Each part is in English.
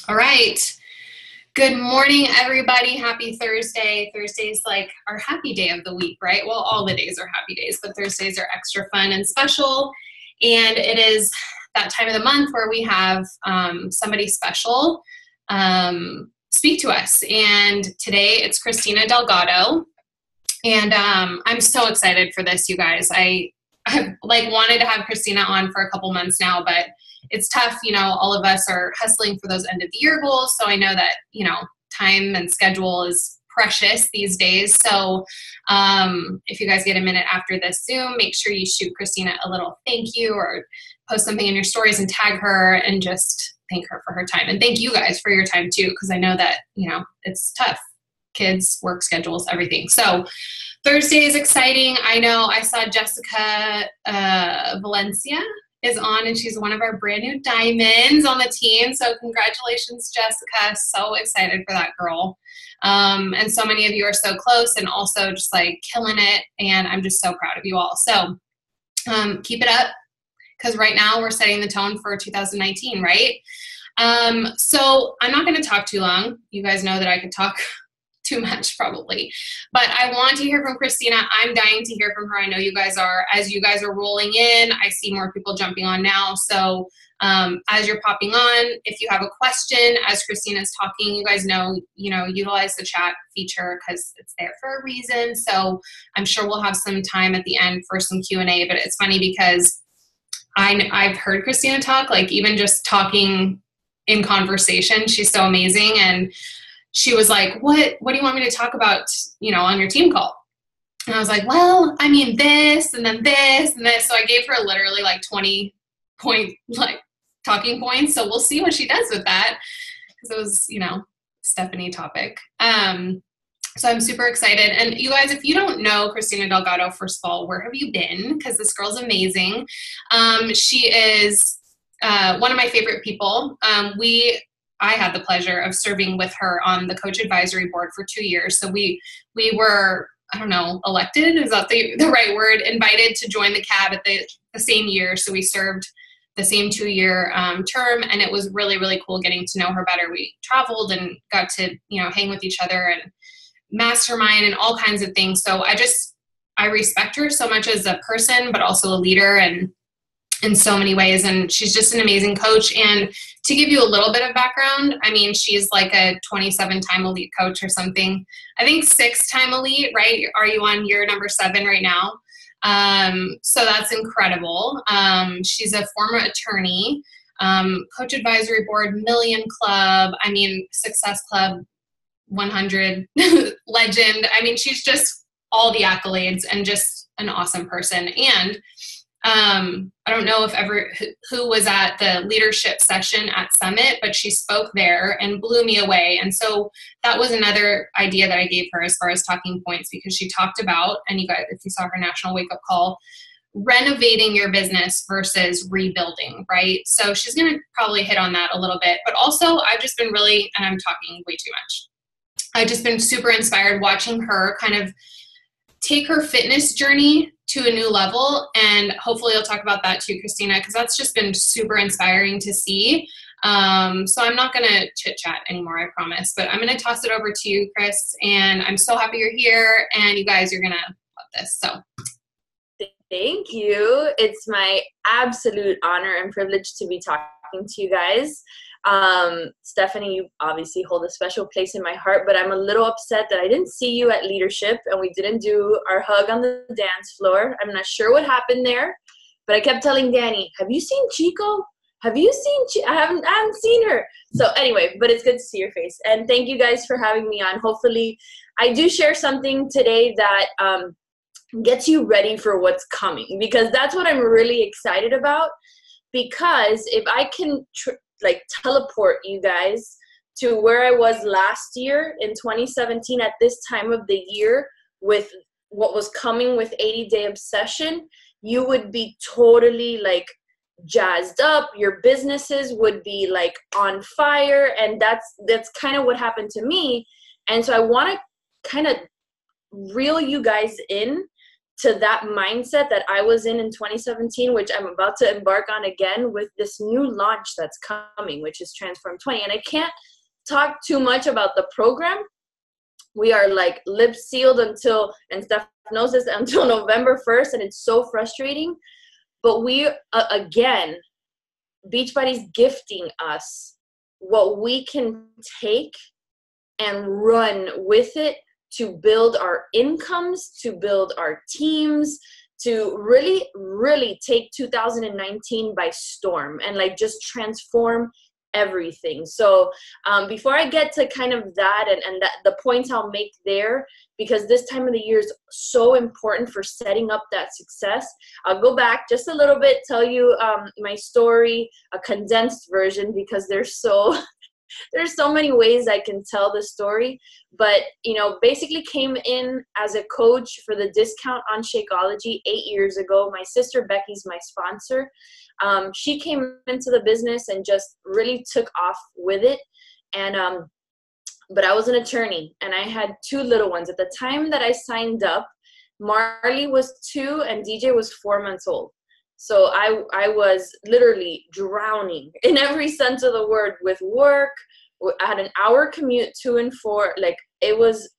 All right. Good morning, everybody. Happy Thursday. Thursday's like our happy day of the week, right? Well, all the days are happy days, but Thursdays are extra fun and special. And it is that time of the month where we have somebody special speak to us. And today it's Kristina Delgado. And I'm so excited for this, you guys. I've like wanted to have Kristina on for a couple months now, but it's tough. All of us are hustling for those end of the year goals. So I know that, time and schedule is precious these days. So if you guys get a minute after this Zoom, make sure you shoot Kristina a little thank you or post something in your stories and tag her and just thank her for her time. And thank you guys for your time too, because I know that, it's tough. Kids, work schedules, everything. So Thursday is exciting. I know I saw Jessica Valencia is on, and she's one of our brand new diamonds on the team. So congratulations, Jessica. So excited for that girl. And so many of you are so close and also just like killing it. And I'm just so proud of you all. So keep it up, because right now we're setting the tone for 2019, right? So I'm not going to talk too long. You guys know that I could talk too much probably, but I want to hear from Kristina. I'm dying to hear from her. I know you guys are. As you guys are rolling in, I see more people jumping on now. So as you're popping on, if you have a question as Kristina's talking, you guys know, utilize the chat feature because it's there for a reason. So I'm sure we'll have some time at the end for some Q&A, but it's funny because I've heard Kristina talk, like even just talking in conversation, she's so amazing. And she was like, what do you want me to talk about, on your team call? And I was like, well, I mean this, and then this, and this. So I gave her literally like 20 point, talking points. So we'll see what she does with that. Cause it was, Stephanie topic. So I'm super excited. And you guys, if you don't know Kristina Delgado, first of all, where have you been? Cause this girl's amazing. She is one of my favorite people. I had the pleasure of serving with her on the coach advisory board for 2 years. So we were, I don't know, elected, is that the right word, invited to join the CAB at the same year. So we served the same 2-year term, and it was really, really cool getting to know her better. We traveled and got to, hang with each other and mastermind and all kinds of things. So I respect her so much as a person, but also a leader and in so many ways. And she's just an amazing coach. And to give you a little bit of background, I mean, she's like a 27-time elite coach or something. I think 6-time elite, right? Are you on year number 7 right now? So that's incredible. She's a former attorney, coach advisory board, Million Club. I mean, Success Club 100 legend. I mean, she's just all the accolades and just an awesome person. And I don't know who was at the leadership session at Summit, but she spoke there and blew me away. And so that was another idea that I gave her as far as talking points, because she talked about, and you guys, if you saw her national wake up call, renovating your business versus rebuilding, right? So she's going to probably hit on that a little bit, but also I've just been really, and I'm talking way too much. I've just been super inspired watching her kind of take her fitness journey to a new level. And hopefully you'll talk about that too, Kristina, because that's just been super inspiring to see. So I'm not going to chit chat anymore, I promise, but I'm going to toss it over to you, Chris. And I'm so happy you're here, and you guys are going to love this. So thank you. It's my absolute honor and privilege to be talking to you guys. Stephanie, you obviously hold a special place in my heart, but I'm a little upset that I didn't see you at leadership and we didn't do our hug on the dance floor. I'm not sure what happened there, but I kept telling Danny, have you seen Chico? Have you seen I haven't seen her. So anyway, but it's good to see your face. And thank you guys for having me on. Hopefully I do share something today that gets you ready for what's coming, because that's what I'm really excited about. Because if I can teleport you guys to where I was last year in 2017 at this time of the year with what was coming with 80-Day Obsession, you would be totally jazzed up. Your businesses would be on fire, and that's kind of what happened to me. And so I want to kind of reel you guys in to that mindset that I was in 2017, which I'm about to embark on again with this new launch that's coming, which is Transform 20. And I can't talk too much about the program. We are like lip sealed until, and Steph knows this, until November 1st. And it's so frustrating. But we, again, Beachbody's gifting us what we can take and run with it to build our incomes, to build our teams, to really, really take 2019 by storm and like just transform everything. So before I get to kind of that and that, the points I'll make there, because this time of the year is so important for setting up that success, I'll go back just a little bit, tell you my story, a condensed version, because there's so many ways I can tell the story. But, basically came in as a coach for the discount on Shakeology 8 years ago. My sister Becky's my sponsor. She came into the business and just really took off with it. And but I was an attorney and I had 2 little ones. At the time that I signed up, Marley was 2 and DJ was 4 months old. So I was literally drowning in every sense of the word with work. I had an hour commute to and for, like, it was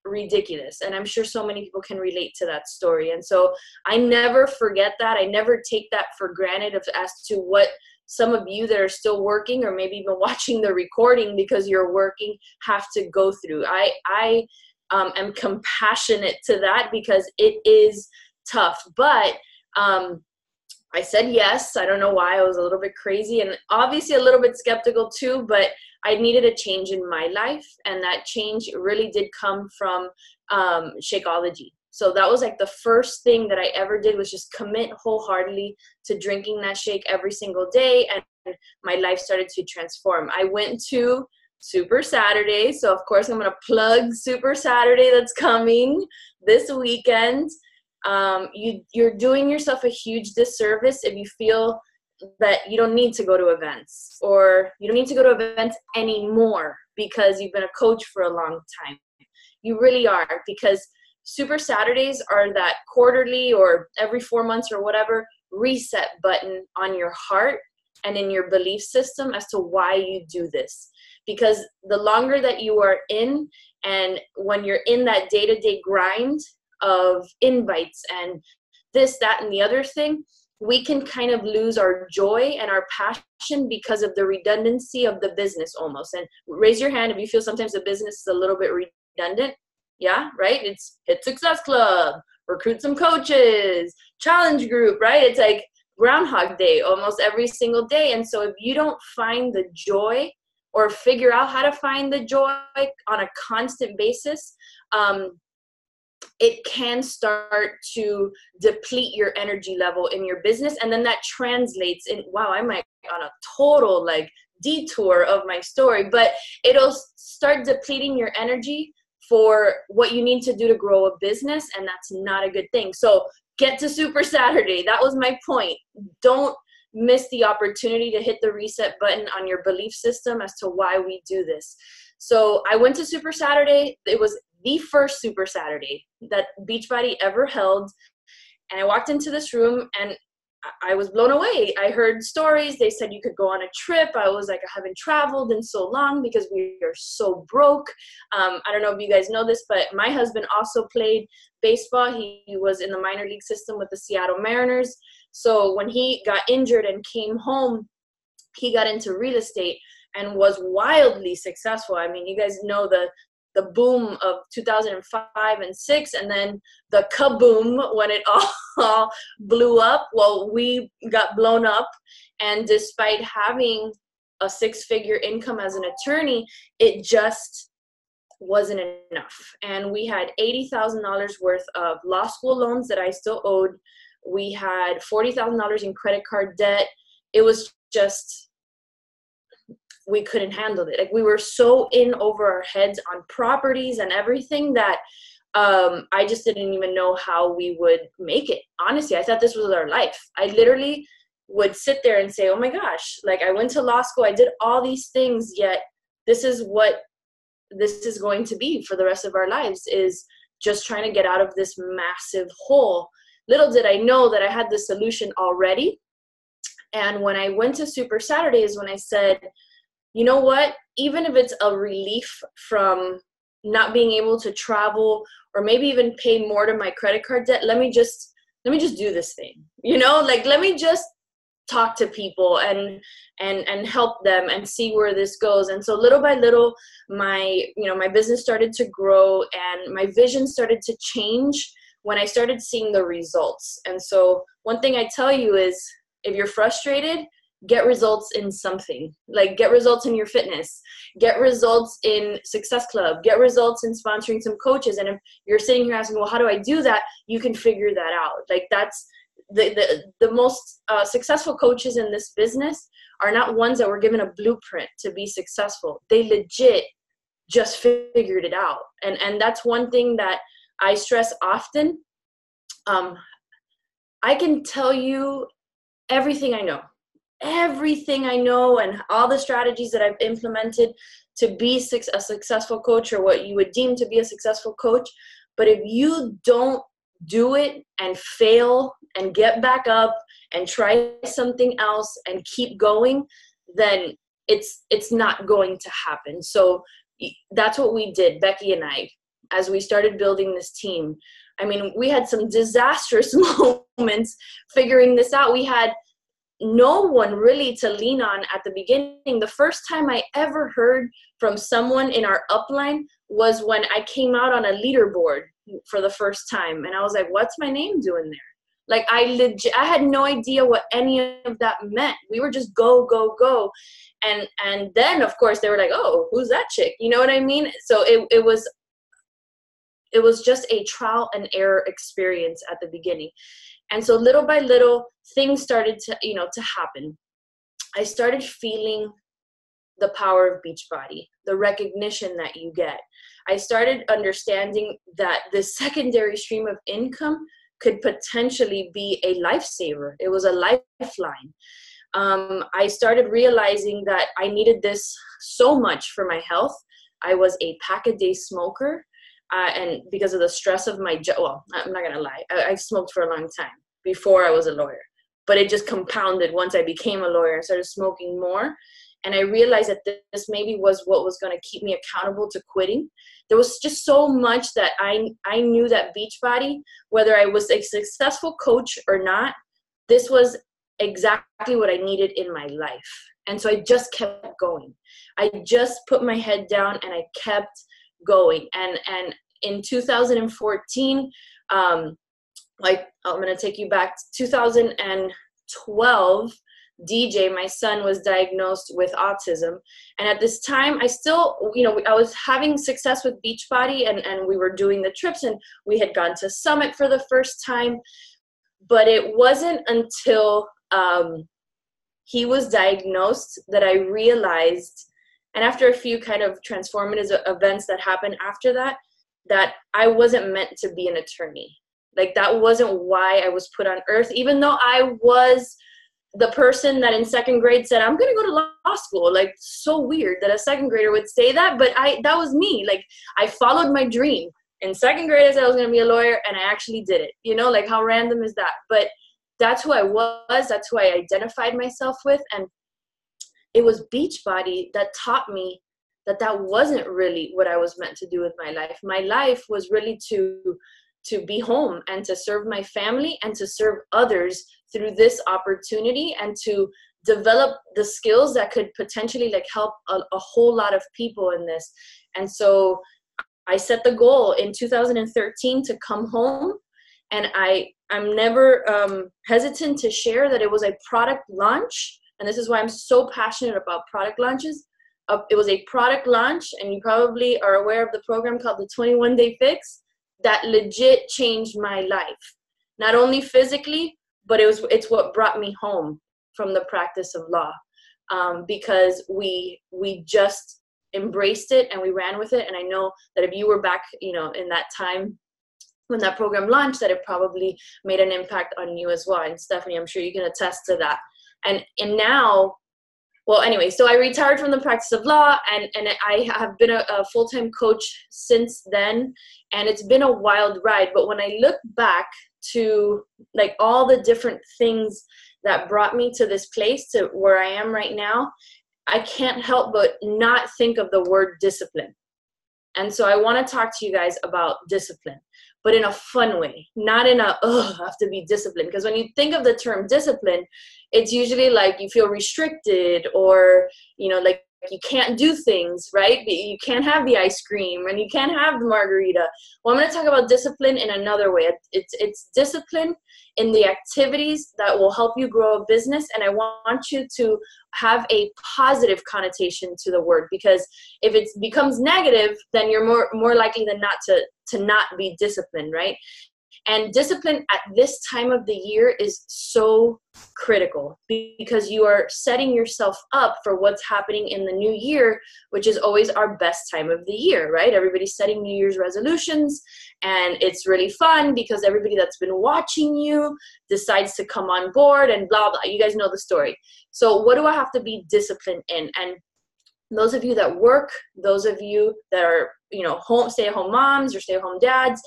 ridiculous. And I'm sure so many people can relate to that story. And so I never forget that. I never take that for granted as to what some of you that are still working or maybe even watching the recording because you're working have to go through. I am compassionate to that because it is tough. But I said yes. I don't know why. I was a little bit crazy and obviously a little bit skeptical too, but I needed a change in my life. And that change really did come from Shakeology. So that was like the first thing that I ever did was just commit wholeheartedly to drinking that shake every single day. And my life started to transform. I went to Super Saturday. So of course I'm going to plug Super Saturday that's coming this weekend. You're doing yourself a huge disservice if you feel that you don't need to go to events or you don't need to go to events anymore because you've been a coach for a long time. You really are, because Super Saturdays are that quarterly or every 4 months or whatever reset button on your heart and in your belief system as to why you do this. Because the longer that you are in, and when you're in that day-to-day grind of invites and this, that, and the other thing, we can kind of lose our joy and our passion because of the redundancy of the business almost. And raise your hand if you feel sometimes the business is a little bit redundant. Yeah, right? It's Hit Success Club, recruit some coaches, challenge group, right? It's like Groundhog Day almost every single day. And so if you don't find the joy or figure out how to find the joy on a constant basis, it can start to deplete your energy level in your business. And then that translates in, wow, I might be on a total like detour of my story, but it'll start depleting your energy for what you need to do to grow a business. And that's not a good thing. So get to Super Saturday. That was my point. Don't miss the opportunity to hit the reset button on your belief system as to why we do this. So I went to Super Saturday. It was the first Super Saturday that Beachbody ever held. And I walked into this room and I was blown away. I heard stories. They said you could go on a trip. I was like, I haven't traveled in so long because we are so broke. I don't know if you guys know this, but my husband also played baseball. He was in the minor league system with the Seattle Mariners. So when he got injured and came home, he got into real estate and was wildly successful. I mean, you guys know the boom of 2005 and 6, and then the kaboom when it all blew up. Well, we got blown up, and despite having a 6-figure income as an attorney, it just wasn't enough. And we had $80,000 worth of law school loans that I still owed. We had $40,000 in credit card debt. It was just, we couldn't handle it. Like, we were so in over our heads on properties and everything that I just didn't even know how we would make it. Honestly, I thought this was our life. I literally would sit there and say, oh my gosh, like, I went to law school, I did all these things, yet this is what this is going to be for the rest of our lives, is just trying to get out of this massive hole. Little did I know that I had the solution already. And when I went to Super Saturdays, when I said, you know what, even if it's a relief from not being able to travel or maybe even pay more to my credit card debt, let me just do this thing, like, let me just talk to people and help them and see where this goes. And so little by little, my business started to grow and my vision started to change when I started seeing the results. And so one thing I tell you is, if you're frustrated, get results in something. Like, get results in your fitness, get results in Success Club, get results in sponsoring some coaches. And if you're sitting here asking, well, how do I do that? You can figure that out. Like, that's the most successful coaches in this business are not ones that were given a blueprint to be successful. They legit just figured it out. And that's one thing that I stress often. I can tell you everything I know, and all the strategies that I've implemented to be a successful coach, or what you would deem to be a successful coach. But if you don't do it and fail and get back up and try something else and keep going, then it's not going to happen. So that's what we did, Becky and I, as we started building this team. I mean, we had some disastrous moments figuring this out. We had no one really to lean on at the beginning. The first time I ever heard from someone in our upline was when I came out on a leaderboard for the first time. And I was like, what's my name doing there? Like, I had no idea what any of that meant. We were just go, go, go. And then, of course, they were like, oh, who's that chick? You know what I mean? So it was just a trial and error experience at the beginning. And so little by little, things started to happen. I started feeling the power of Beachbody, the recognition that you get. I started understanding that this secondary stream of income could potentially be a lifesaver. It was a lifeline. I started realizing that I needed this so much for my health. I was a pack-a-day smoker. And because of the stress of my job, well, I'm not going to lie, I've smoked for a long time before I was a lawyer, but it just compounded once I became a lawyer and started smoking more. And I realized that this maybe was what was going to keep me accountable to quitting. There was just so much that I knew that Beachbody, whether I was a successful coach or not, this was exactly what I needed in my life. And so I just kept going. I just put my head down and I kept going. And in 2014, like, I'm going to take you back to 2012, DJ, my son, was diagnosed with autism. And at this time, I still, I was having success with Beachbody, and we were doing the trips, and we had gone to Summit for the first time. But it wasn't until he was diagnosed that I realized, and after a few kind of transformative events that happened after that, that I wasn't meant to be an attorney. Like, that wasn't why I was put on earth, even though I was the person that in second grade said, I'm going to go to law school. Like, so weird that a second grader would say that, but that was me. Like, I followed my dream. In second grade, I said I was going to be a lawyer, and I actually did it. Like, how random is that? But that's who I was. That's who I identified myself with. And it was Beachbody that taught me that wasn't really what I was meant to do with my life. My life was really to be home and to serve my family and to serve others through this opportunity, and to develop the skills that could potentially help a whole lot of people in this. And so I set the goal in 2013 to come home, and I'm never hesitant to share that it was a product launch. And this is why I'm so passionate about product launches. It was a product launch, and you probably are aware of the program called the 21-Day Fix that legit changed my life. Not only physically, but it's what brought me home from the practice of law, because we just embraced it and we ran with it. And I know that if you were back, in that time when that program launched, that it probably made an impact on you as well. And Stephanie, I'm sure you can attest to that. And now Well, anyway, so I retired from the practice of law, and I have been a full-time coach since then, and it's been a wild ride. But when I look back to like all the different things that brought me to this place, to where I am right now, I can't help but not think of the word discipline. And so I want to talk to you guys about discipline, but in a fun way, not in a, I have to be disciplined. Because when you think of the term discipline, it's usually like you feel restricted, or, you know, like you can't do things, right? You can't have the ice cream and you can't have the margarita. Well, I'm going to talk about discipline in another way. It's discipline in the activities that will help you grow a business. And I want you to have a positive connotation to the word, because if it becomes negative, then you're more likely than not to not be disciplined, right? And discipline at this time of the year is so critical, because you are setting yourself up for what's happening in the new year, which is always our best time of the year, right? Everybody's setting New Year's resolutions, and it's really fun because everybody that's been watching you decides to come on board and blah, blah. You guys know the story. So what do I have to be disciplined in? And those of you that work, those of you that are, you know, stay-at-home moms or stay-at-home dads,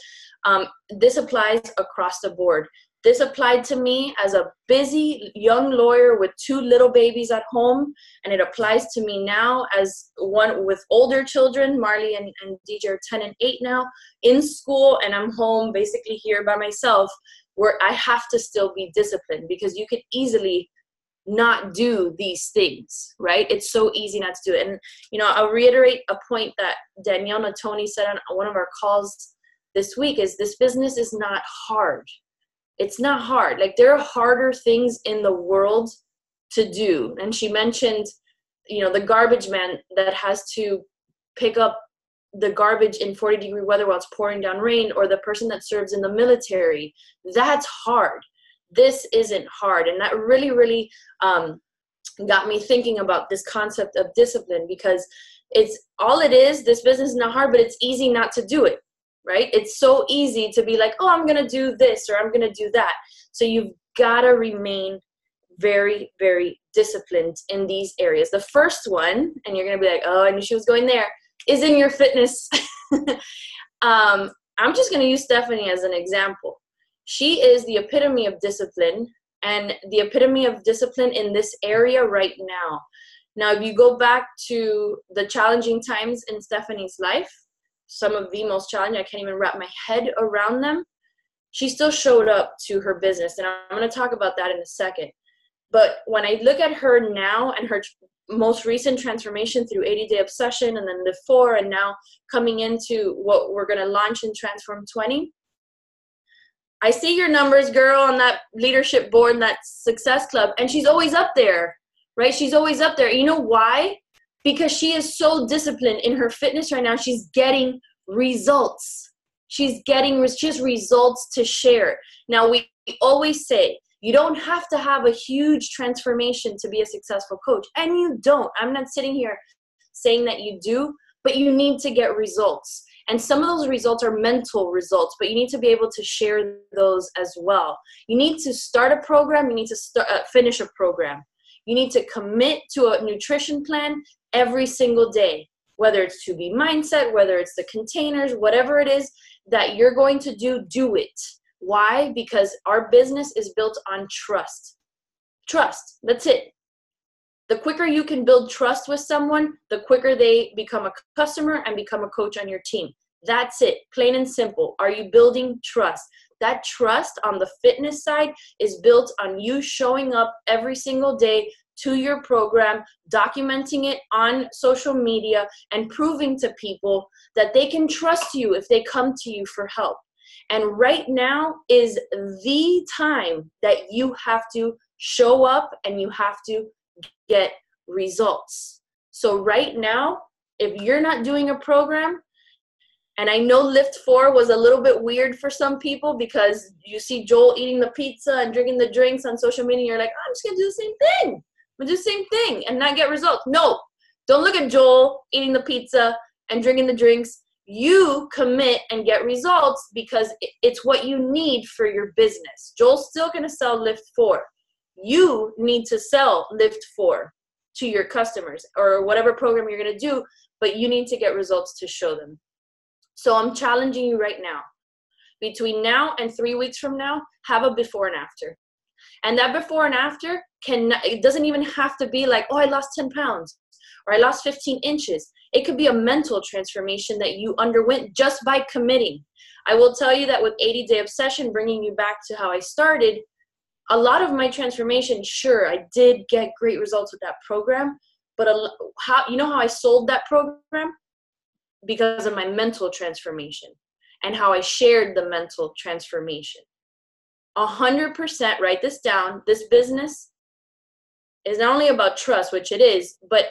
this applies across the board. This applied to me as a busy young lawyer with 2 little babies at home, and it applies to me now as one with older children. Marley and DJ are 10 and 8 now, in school, and I'm home basically here by myself, where I have to still be disciplined, because you could easily not do these things, right? It's so easy not to do it. And, you know, I'll reiterate a point that Danielle Natoni said on one of our calls this week, is this business is not hard. It's not hard. Like, there are harder things in the world to do. And she mentioned, you know, the garbage man that has to pick up the garbage in 40-degree weather while it's pouring down rain, or the person that serves in the military. That's hard. This isn't hard. And that really, really got me thinking about this concept of discipline, because it's all it is. This business is not hard, but it's easy not to do it, right? It's so easy to be like, oh, I'm going to do this, or I'm going to do that. So you've got to remain very, very disciplined in these areas. The first one, and you're going to be like, oh, I knew she was going there, is in your fitness. I'm just going to use Stephanie as an example. She is the epitome of discipline, and the epitome of discipline in this area right now. Now, if you go back to the challenging times in Stephanie's life, some of the most challenging, I can't even wrap my head around them, she still showed up to her business. And I'm going to talk about that in a second. But when I look at her now and her most recent transformation through 80-Day Obsession, and then the 4, and now coming into what we're going to launch in Transform 20, I see your numbers, girl, on that leadership board and that success club, and she's always up there, right? She's always up there. You know why? Because she is so disciplined in her fitness right now. She's getting results. She has results to share. Now, we always say, you don't have to have a huge transformation to be a successful coach, and you don't. I'm not sitting here saying that you do, but you need to get results. And some of those results are mental results, but you need to be able to share those as well. You need to start a program. You need to finish a program. You need to commit to a nutrition plan every single day, whether it's to be mindset, whether it's the containers, whatever it is that you're going to do it. Why? Because our business is built on trust. Trust. That's it. The quicker you can build trust with someone, the quicker they become a customer and become a coach on your team. That's it. Plain and simple. Are you building trust? That trust on the fitness side is built on you showing up every single day to your program, documenting it on social media, and proving to people that they can trust you if they come to you for help. And right now is the time that you have to show up and you have to get results. So right now, if you're not doing a program, and I know Lift 4 was a little bit weird for some people, because you see Joel eating the pizza and drinking the drinks on social media, and you're like, oh, I'm just going to do the same thing. I'm going to do the same thing and not get results. No, don't look at Joel eating the pizza and drinking the drinks. You commit and get results, because it's what you need for your business. Joel's still going to sell Lift 4. You need to sell Lift 4. to your customers or whatever program you're going to do, but you need to get results to show them. So I'm challenging you right now. Between now and 3 weeks from now, have a before and after. And that before and after, it doesn't even have to be like, oh, I lost 10 pounds or I lost 15 inches. It could be a mental transformation that you underwent just by committing. I will tell you that with 80-Day Obsession, bringing you back to how I started, a lot of my transformation, sure, I did get great results with that program, but you know how I sold that program? Because of my mental transformation and how I shared the mental transformation. 100%, write this down. This business is not only about trust, which it is, but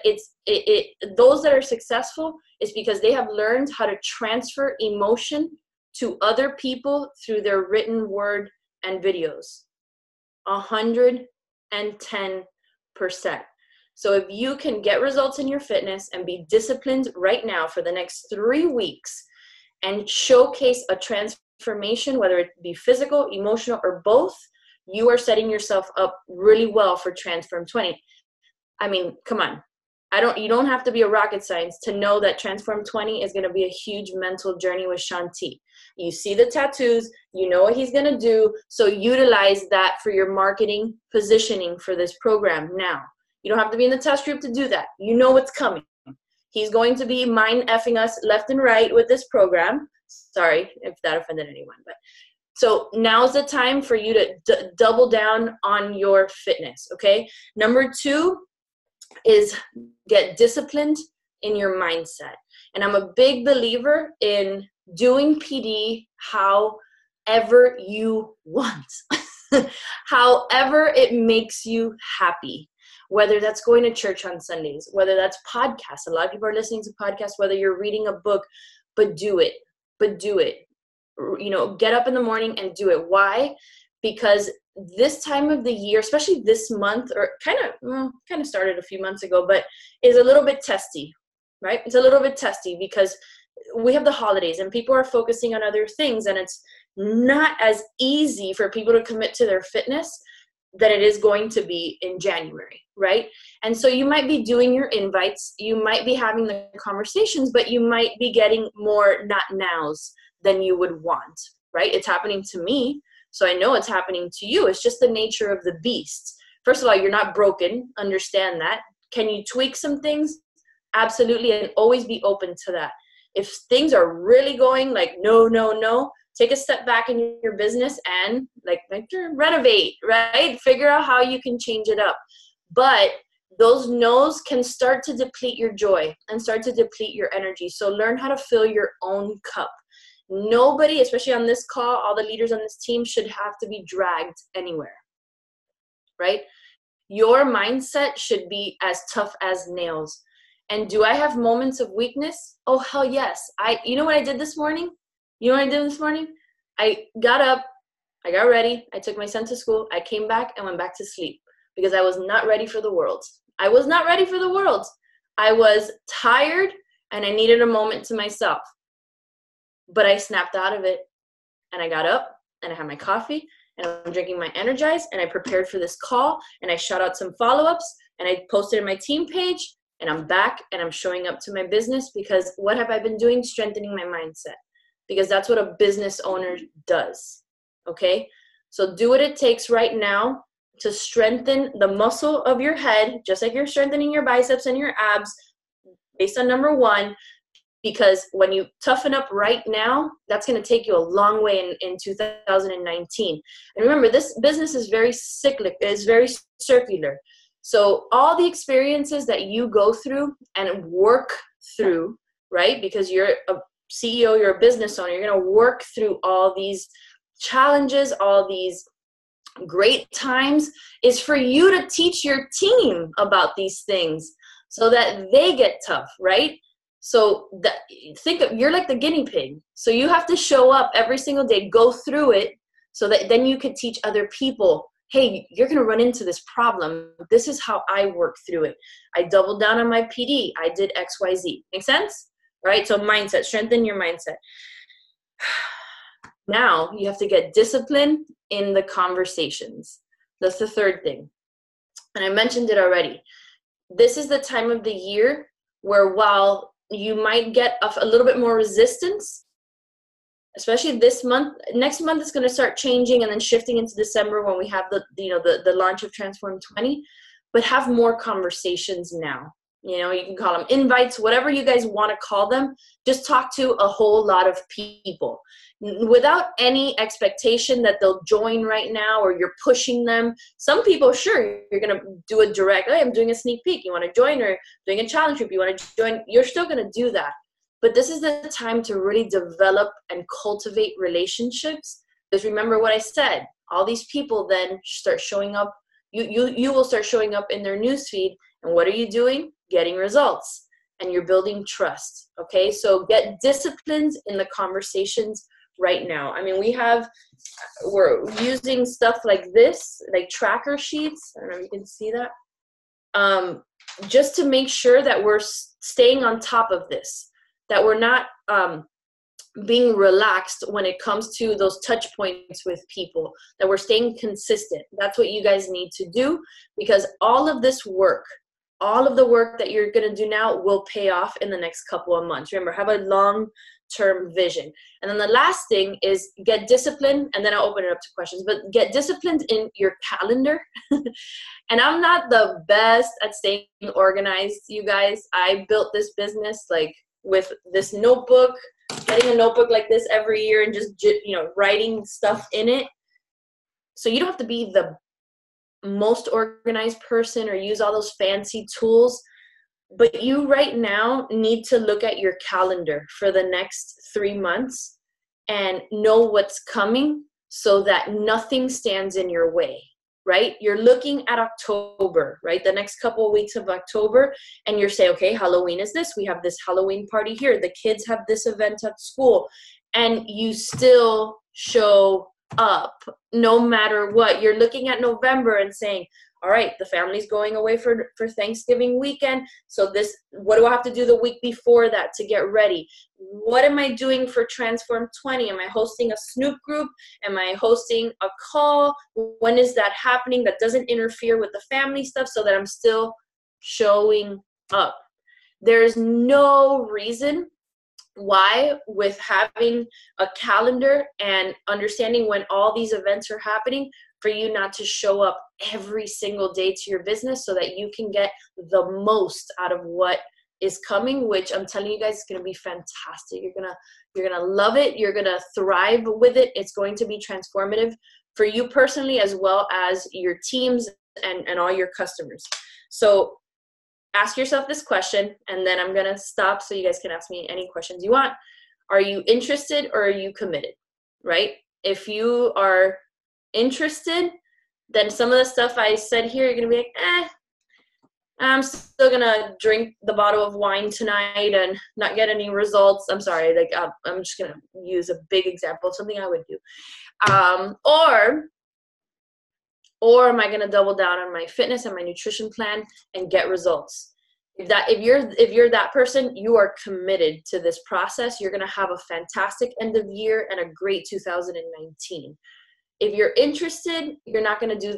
those that are successful is because they have learned how to transfer emotion to other people through their written word and videos. 110%. So if you can get results in your fitness and be disciplined right now for the next 3 weeks and showcase a transformation, whether it be physical, emotional, or both, you are setting yourself up really well for Transform 20. I mean, come on. You don't have to be a rocket science to know that Transform 20 is going to be a huge mental journey with Shanti. You see the tattoos, you know what he's going to do, so utilize that for your marketing positioning for this program now. You don't have to be in the test group to do that. You know what's coming. He's going to be mind effing us left and right with this program. Sorry if that offended anyone, but so now's the time for you to double down on your fitness, okay? Number 2 is get disciplined in your mindset. And I'm a big believer in doing PD however you want, however it makes you happy. Whether that's going to church on Sundays, whether that's podcasts. A lot of people are listening to podcasts, whether you're reading a book, but do it. You know, get up in the morning and do it. Why? Because this time of the year, especially this month, or kind of started a few months ago, but is a little bit testy, right? It's a little bit testy because we have the holidays and people are focusing on other things, and it's not as easy for people to commit to their fitness that it is going to be in January, right? And so you might be doing your invites, you might be having the conversations, but you might be getting more not nows than you would want, right? It's happening to me, so I know it's happening to you. It's just the nature of the beast. First of all, you're not broken, understand that. Can you tweak some things? Absolutely, and always be open to that. If things are really going like no, take a step back in your business and like renovate, right? Figure out how you can change it up. But those no's can start to deplete your joy and start to deplete your energy. So learn how to fill your own cup. Nobody, especially on this call, all the leaders on this team should have to be dragged anywhere, right? Your mindset should be as tough as nails. And do I have moments of weakness? Oh, hell yes. You know what I did this morning? I got up, I got ready, I took my son to school, I came back and went back to sleep because I was not ready for the world. I was tired and I needed a moment to myself. But I snapped out of it and I got up and I had my coffee and I'm drinking my Energize and I prepared for this call and I shot out some follow-ups and I posted in my team page and I'm back and I'm showing up to my business because what have I been doing? Strengthening my mindset. Because that's what a business owner does, okay? So do what it takes right now to strengthen the muscle of your head, just like you're strengthening your biceps and your abs, based on number 1, because when you toughen up right now, that's going to take you a long way in 2019. And remember, this business is very cyclic, it's very circular. So all the experiences that you go through and work through, right? Because you're a CEO, you're a business owner, you're going to work through all these challenges, all these great times, is for you to teach your team about these things so that they get tough, right? So think of, you're like the guinea pig. So you have to show up every single day, go through it, so that then you could teach other people, hey, you're going to run into this problem. This is how I work through it. I doubled down on my PD. I did XYZ. Make sense? Right? So mindset, strengthen your mindset. Now you have to get discipline in the conversations. That's the third thing. And I mentioned it already. this is the time of the year where while you might get a little bit more resistance, especially this month, next month is going to start changing and then shifting into December when we have the launch of Transform 20, but have more conversations now. You can call them invites, whatever you guys want to call them. Just talk to a whole lot of people without any expectation that they'll join right now or you're pushing them. Some people, sure, you're going to do a direct, hey, I'm doing a sneak peek. You want to join, or doing a challenge group, you want to join, you're still going to do that. But this is the time to really develop and cultivate relationships. Because remember what I said, all these people then start showing up. You will start showing up in their newsfeed. And what are you doing? Getting results. And you're building trust. Okay, so get disciplined in the conversations right now. I mean, we're using stuff like this, like tracker sheets. I don't know if you can see that. Just to make sure that we're staying on top of this, that we're not being relaxed when it comes to those touch points with people, that we're staying consistent. That's what you guys need to do, because all of this work, all of the work that you're going to do now will pay off in the next couple of months. Remember, have a long-term vision. And then the last thing is get disciplined, and then I'll open it up to questions, but get disciplined in your calendar. And I'm not the best at staying organized, you guys. I built this business like with this notebook, getting a notebook like this every year and just, writing stuff in it. So you don't have to be the most organized person or use all those fancy tools, but you right now need to look at your calendar for the next 3 months and know what's coming so that nothing stands in your way, right? You're looking at October, right? The next couple of weeks of October, and you're saying, okay, Halloween is this. We have this Halloween party here. The kids have this event at school, and you still show up no matter what. You're looking at November and saying, all right, the family's going away for Thanksgiving weekend. So what do I have to do the week before that to get ready? What am I doing for Transform 20? Am I hosting a Snoop group? Am I hosting a call? When is that happening? That doesn't interfere with the family stuff so that I'm still showing up. There's no reason why, with having a calendar and understanding when all these events are happening, for you not to show up every single day to your business so that you can get the most out of what is coming, which I'm telling you guys is going to be fantastic. You're going to love it. You're going to thrive with it. It's going to be transformative for you personally, as well as your teams and all your customers. So ask yourself this question, and then I'm going to stop so you guys can ask me any questions you want. Are you interested or are you committed, right? If you are interested, then some of the stuff I said here, you're going to be like, I'm still going to drink the bottle of wine tonight and not get any results. I'm sorry. Like, I'm just going to use a big example of something I would do. Or am I going to double down on my fitness and my nutrition plan and get results? If you're that person, you are committed to this process. You're going to have a fantastic end of year and a great 2019. If you're interested, you're not going to do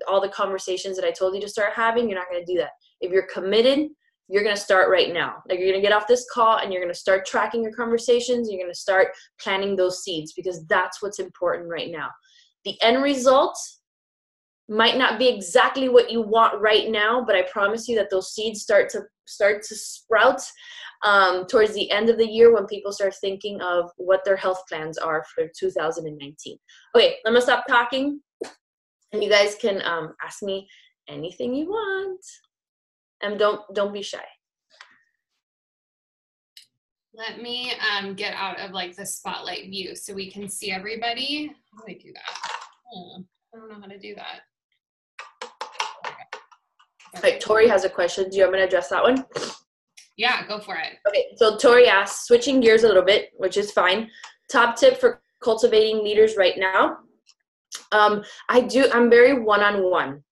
all the conversations that I told you to start having. You're not going to do that. If you're committed, you're going to start right now. Like, you're going to get off this call and you're going to start tracking your conversations. You're going to start planting those seeds, because that's what's important right now. The end result might not be exactly what you want right now, but I promise you that those seeds start to sprout towards the end of the year, when people start thinking of what their health plans are for 2019. Okay, I'm gonna stop talking, and you guys can ask me anything you want, and don't be shy. Let me get out of like the spotlight view so we can see everybody. How do I do that? I don't know how to do that. Okay, Tori has a question. Do you want me to address that one? Yeah, go for it. Okay, so Tori asks, switching gears a little bit, which is fine. Top tip for cultivating leaders right now. I'm very one-on-one.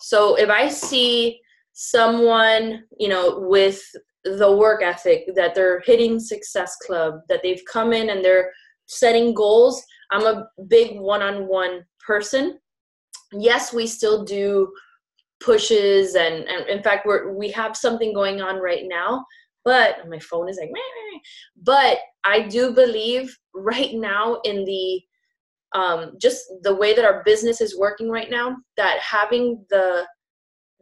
So if I see someone, with the work ethic, that they're hitting Success Club, that they've come in and they're setting goals, I'm a big one-on-one person. Yes, we still do pushes, and in fact we have something going on right now, but my phone is like meh, meh. But I do believe right now in the just the way that our business is working right now, that having the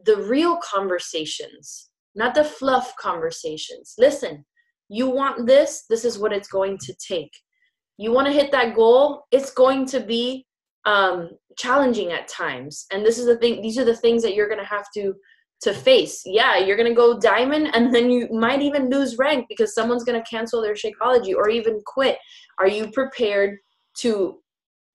real conversations, not the fluff conversations. Listen, you want this is what it's going to take. You want to hit that goal, it's going to be challenging at times. And this is the thing, these are the things that you're going to have to face. Yeah, you're going to go diamond, and then you might even lose rank because someone's going to cancel their Shakeology or even quit. Are you prepared to,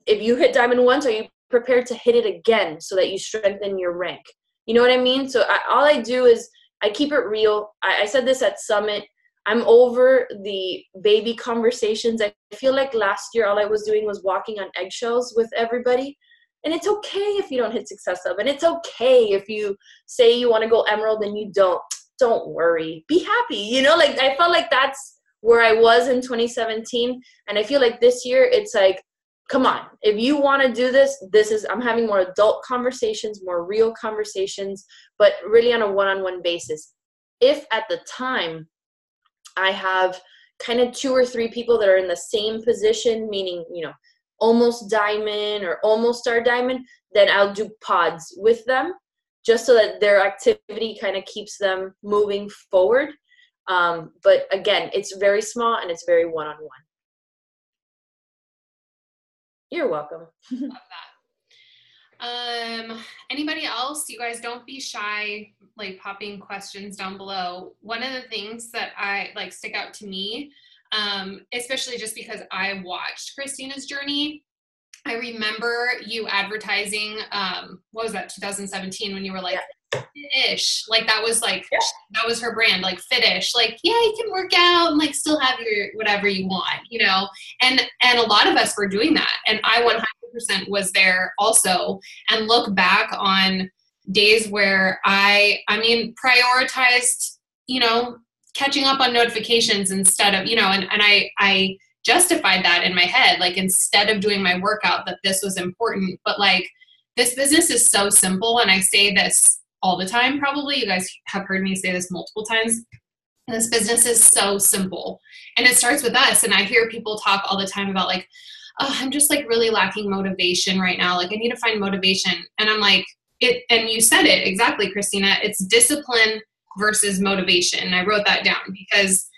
if you hit diamond once, are you prepared to hit it again so that you strengthen your rank? You know what I mean? So all I do is I keep it real. I said this at Summit. I'm over the baby conversations. I feel like last year all I was doing was walking on eggshells with everybody. And it's okay if you don't hit success up. And it's okay if you say you want to go emerald and you don't. Don't worry. Be happy. You know, like I felt like that's where I was in 2017. And I feel like this year it's like, come on, if you want to do this, I'm having more adult conversations, more real conversations, but really on a one-on-one basis. If at the time I have kind of 2 or 3 people that are in the same position, meaning, you know, almost diamond or almost star diamond, then I'll do pods with them just so that their activity kind of keeps them moving forward. But again, it's very small and it's very one-on-one. You're welcome. Love that. Anybody else? You guys don't be shy, like popping questions down below. One of the things that I like stick out to me, especially just because I watched Kristina's journey. I remember you advertising, what was that, 2017, when you were like, Fit-ish. Like that was like, that was her brand, like Fit-ish. Like, yeah, you can work out and like still have your whatever you want, you know? And a lot of us were doing that. And I 100% was there also, and look back on days where I mean, prioritized, you know, catching up on notifications instead of, you know, and I justified that in my head, like instead of doing my workout, that this was important. But like this business is so simple, and I say this all the time, probably you guys have heard me say this multiple times. This business is so simple, and it starts with us. And I hear people talk all the time about like, oh, I'm just like really lacking motivation right now, like I need to find motivation. And I'm like, and you said it exactly, Kristina, it's discipline versus motivation. And I wrote that down because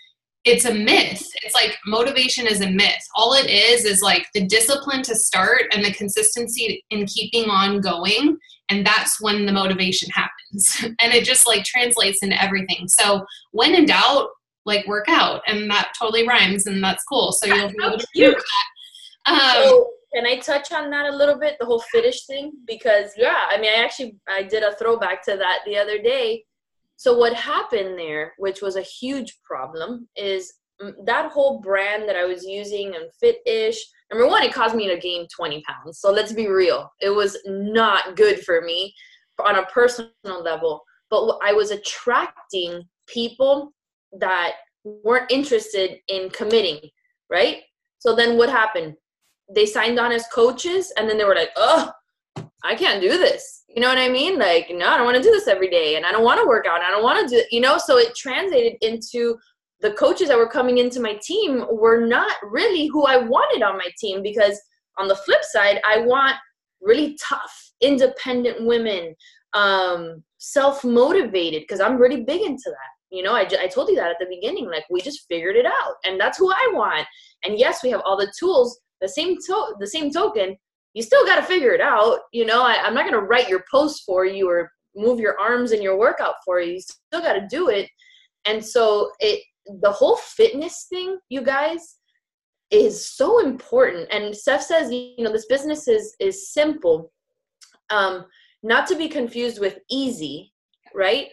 it's a myth. It's like motivation is a myth. All it is like the discipline to start and the consistency in keeping on going. And that's when the motivation happens. And it just like translates into everything. So when in doubt, like work out. And that totally rhymes, and that's cool. So you'll be able to do that. So can I touch on that a little bit, the whole Fit-ish thing? Because yeah, I mean, I did a throwback to that the other day. So what happened there, which was a huge problem, is that whole brand that I was using and Fit-ish, number one, it caused me to gain 20 pounds. So let's be real. It was not good for me on a personal level. But I was attracting people that weren't interested in committing, right? So then what happened? They signed on as coaches, and then they were like, oh, I can't do this. You know what I mean? Like, no, I don't want to do this every day, and I don't want to work out. I don't want to do, you know, so it translated into the coaches that were coming into my team were not really who I wanted on my team, because on the flip side, I want really tough, independent women, self-motivated, because I'm really big into that. You know, I told you that at the beginning, like we just figured it out, and that's who I want. And yes, we have all the tools, the same token, you still got to figure it out. You know, I'm not going to write your post for you or move your arms in your workout for you. You still got to do it. And so the whole fitness thing, you guys, is so important. And Steph says, you know, this business is simple, not to be confused with easy, right?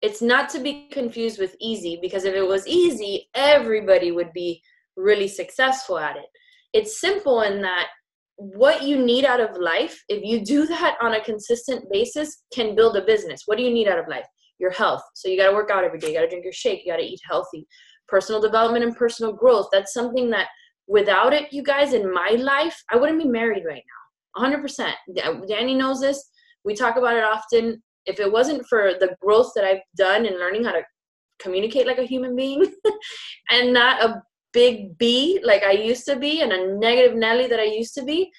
It's not to be confused with easy, because if it was easy, everybody would be really successful at it. It's simple in that what you need out of life, if you do that on a consistent basis, can build a business. What do you need out of life? Your health. So you got to work out every day. You got to drink your shake. You got to eat healthy. Personal development and personal growth. That's something that without it, you guys, in my life, I wouldn't be married right now. 100%. Danny knows this. We talk about it often. if it wasn't for the growth that I've done in learning how to communicate like a human being and not a big B like I used to be and a negative Nelly that I used to be,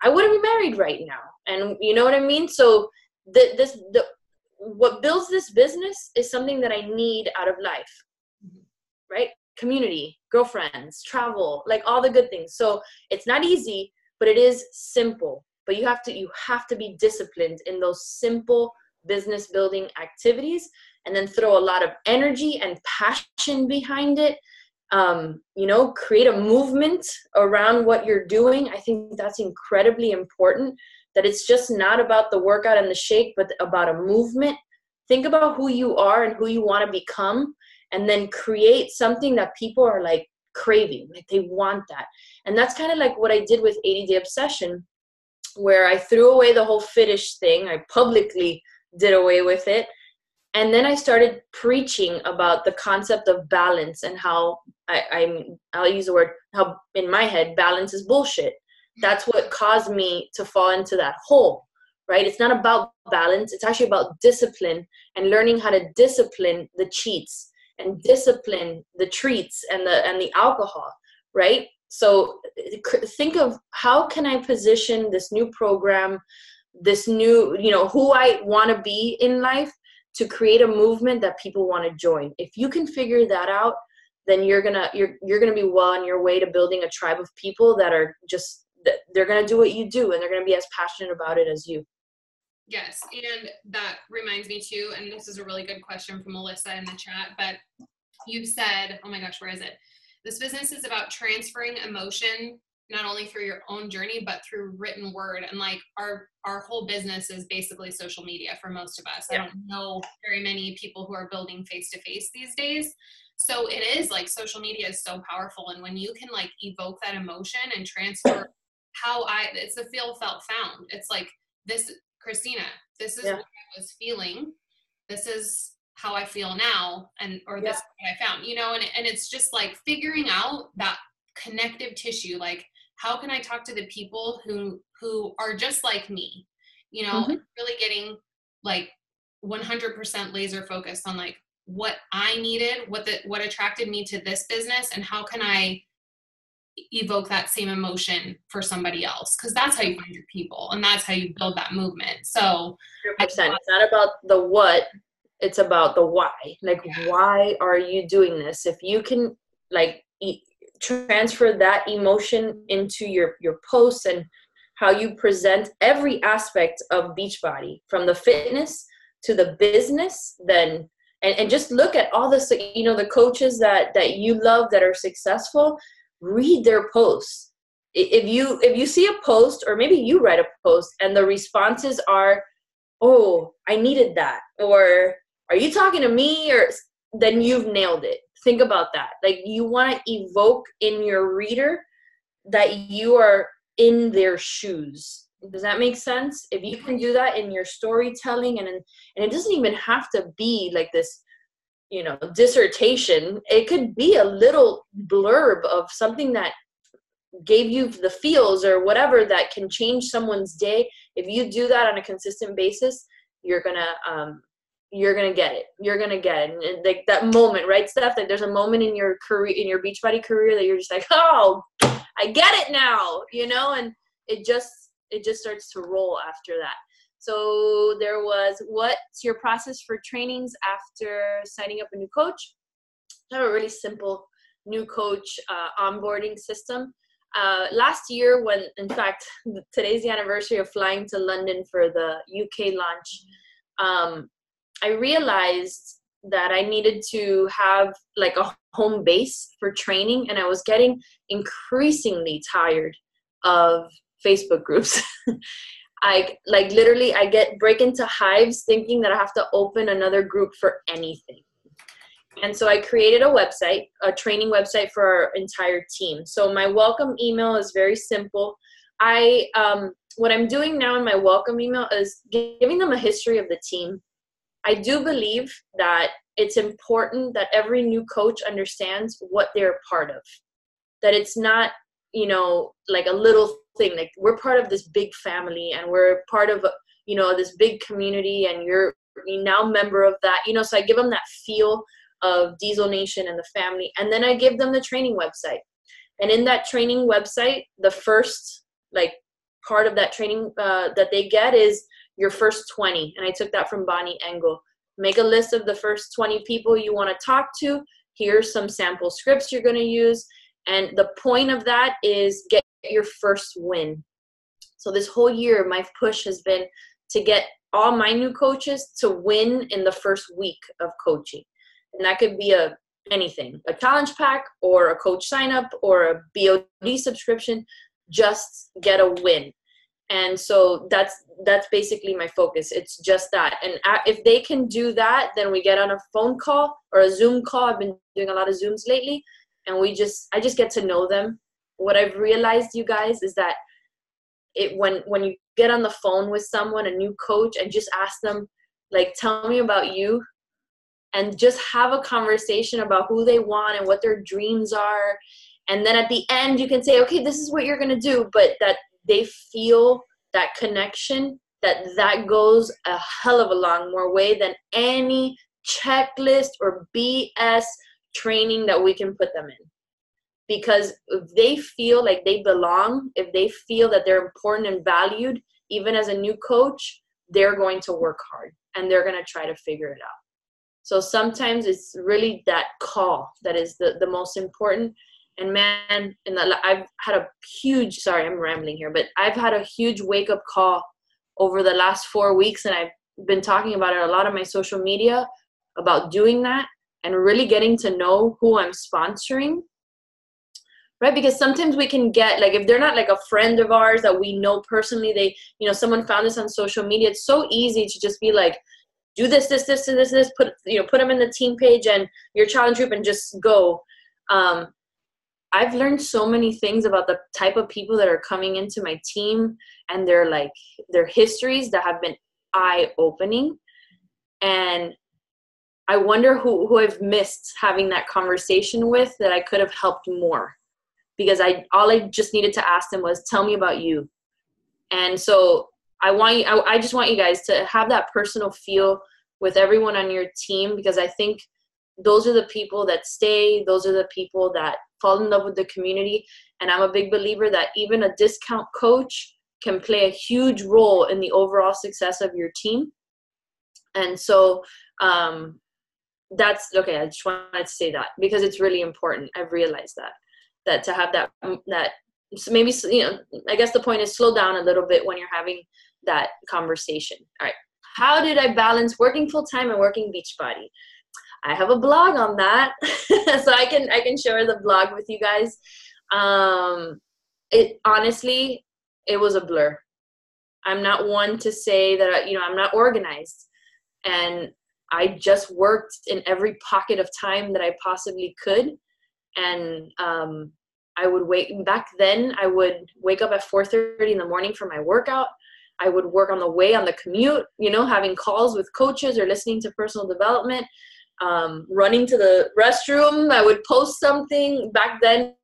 I wouldn't be married right now. And you know what I mean? So what builds this business is something that I need out of life, right? Community, girlfriends, travel, like all the good things. So it's not easy, but it is simple. But you have to be disciplined in those simple business building activities, and then throw a lot of energy and passion behind it. Create a movement around what you're doing. I think that's incredibly important, that it's just not about the workout and the shake, but about a movement. Think about who you are and who you want to become, and then create something that people are like craving, like they want that. And that's kind of like what I did with 80-Day Obsession, where I threw away the whole fetish thing. I publicly did away with it. And then I started preaching about the concept of balance and how I'll use the word, how in my head, balance is bullshit. That's what caused me to fall into that hole, right? It's not about balance. It's actually about discipline and learning how to discipline the cheats and discipline the treats and the alcohol, right? So think of, how can I position this new program, this new, who I want to be in life, to create a movement that people want to join. If you can figure that out, then you're gonna be well on your way to building a tribe of people that are just, they're gonna do what you do, and they're gonna be as passionate about it as you. Yes, and that reminds me too, and this is a really good question from Melissa in the chat, but you said, oh my gosh, where is it? This business is about transferring emotion, not only through your own journey, but through written word. And like our whole business is basically social media for most of us. Yeah. I don't know very many people who are building face-to-face these days. So it is like, social media is so powerful. And when you can like evoke that emotion and transfer it's a feel, felt, found. It's like, this, Kristina, this is what I was feeling. This is how I feel now. This is what I found, and it's just like figuring out that connective tissue. Like, how can I talk to the people who are just like me, and really getting like 100% laser focused on like what I needed, what attracted me to this business, and how can I evoke that same emotion for somebody else? Because that's how you find your people, and that's how you build that movement. So 100%. It's not about the what, it's about the why. Like, why are you doing this? If you can like transfer that emotion into your posts and how you present every aspect of Beachbody, from the fitness to the business, then and just look at all this, the coaches that you love that are successful, read their posts. If you see a post, or maybe you write a post and the responses are, oh, I needed that, or are you talking to me, or then you've nailed it. Think about that. Like, you want to evoke in your reader that you are in their shoes. Does that make sense? If you can do that in your storytelling, and it doesn't even have to be like this, dissertation. It could be a little blurb of something that gave you the feels or whatever that can change someone's day. If you do that on a consistent basis, you're gonna get it. You're gonna get it. And like that moment, right, Steph? Like, there's a moment in your career, in your Beachbody career, that you're just like, oh, I get it now, and it just starts to roll after that. So there was, what's your process for trainings after signing up a new coach? I have a really simple new coach onboarding system. Last year, when, in fact, today's the anniversary of flying to London for the UK launch, I realized that I needed to have like a home base for training, and I was getting increasingly tired of Facebook groups. I break into hives thinking that I have to open another group for anything. And so I created a website, a training website for our entire team. So my welcome email is very simple. What I'm doing now in my welcome email is giving them a history of the team. I do believe that it's important that every new coach understands what they're part of. That it's not, like a little thing. Like, we're part of this big family, and we're part of, this big community, and you're now member of that, so I give them that feel of Diesel Nation and the family. And then I give them the training website. And in that training website, the first part of that training that they get is your first 20. And I took that from Bonnie Engel. Make a list of the first 20 people you want to talk to. Here's some sample scripts you're going to use. And the point of that is get your first win. So this whole year, my push has been to get all my new coaches to win in the first week of coaching. And that could be anything, a challenge pack or a coach sign up or a BOD subscription. Just get a win. And so that's basically my focus. It's just that. And if they can do that, then we get on a phone call or a Zoom call. I've been doing a lot of Zooms lately, and I just get to know them. What I've realized, you guys, is that when you get on the phone with someone, a new coach, and just ask them, tell me about you, and just have a conversation about who they want and what their dreams are. And then at the end, you can say, okay, this is what you're going to do, but that they feel that connection, that goes a hell of a long more way than any checklist or BS training that we can put them in. Because if they feel like they belong, if they feel that they're important and valued, even as a new coach, they're going to work hard and they're going to try to figure it out. So sometimes it's really that call that is the most important. And man, I've had a huge, sorry, I'm rambling here, but I've had a huge wake up call over the last 4 weeks. And I've been talking about it a lot on my social media about doing that and really getting to know who I'm sponsoring. Right? Because sometimes we can get, if they're not a friend of ours that we know personally, they, someone found us on social media. It's so easy to just be do this, put them in the team page and your challenge group and just go. I've learned so many things about the type of people that are coming into my team and their histories that have been eye-opening. And I wonder who I've missed having that conversation with that I could have helped more. Because all I just needed to ask them was, tell me about you. And so I just want you guys to have that personal feel with everyone on your team, because I think those are the people that stay. Those are the people that fall in love with the community. And I'm a big believer that even a discount coach can play a huge role in the overall success of your team. And so that's okay. I just wanted to say that because it's really important. I've realized that to have that so maybe, I guess the point is slow down a little bit when you're having that conversation. All right. How did I balance working full time and working Beachbody? I have a blog on that. So I can share the blog with you guys. Honestly, it was a blur. I'm not one to say that, I'm not organized, and I just worked in every pocket of time that I possibly could. And, I would back then I would wake up at 4:30 in the morning for my workout. I would work on the way on the commute, having calls with coaches or listening to personal development. Running to the restroom, I would post something. Back then,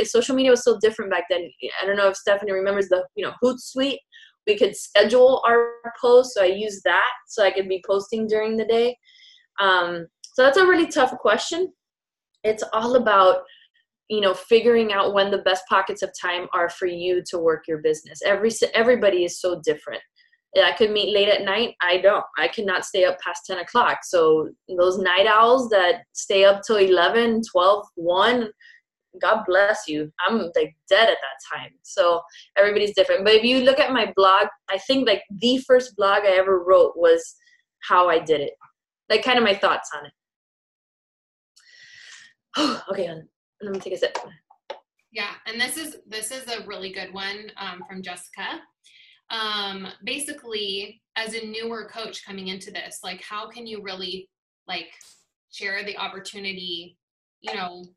social media was so different back then. I don't know if Stephanie remembers the, Hootsuite. We could schedule our posts, so I used that so I could be posting during the day. So that's a really tough question. It's all about, figuring out when the best pockets of time are for you to work your business. Everybody is so different. I could meet late at night. I cannot stay up past 10 o'clock. So those night owls that stay up till 11, 12, 1, God bless you. I'm dead at that time. So everybody's different. But if you look at my blog, I think the first blog I ever wrote was how I did it. Kind of my thoughts on it. Okay, let me take a sip. Yeah, and this is a really good one from Jessica. Basically, as a newer coach coming into this, how can you really share the opportunity, and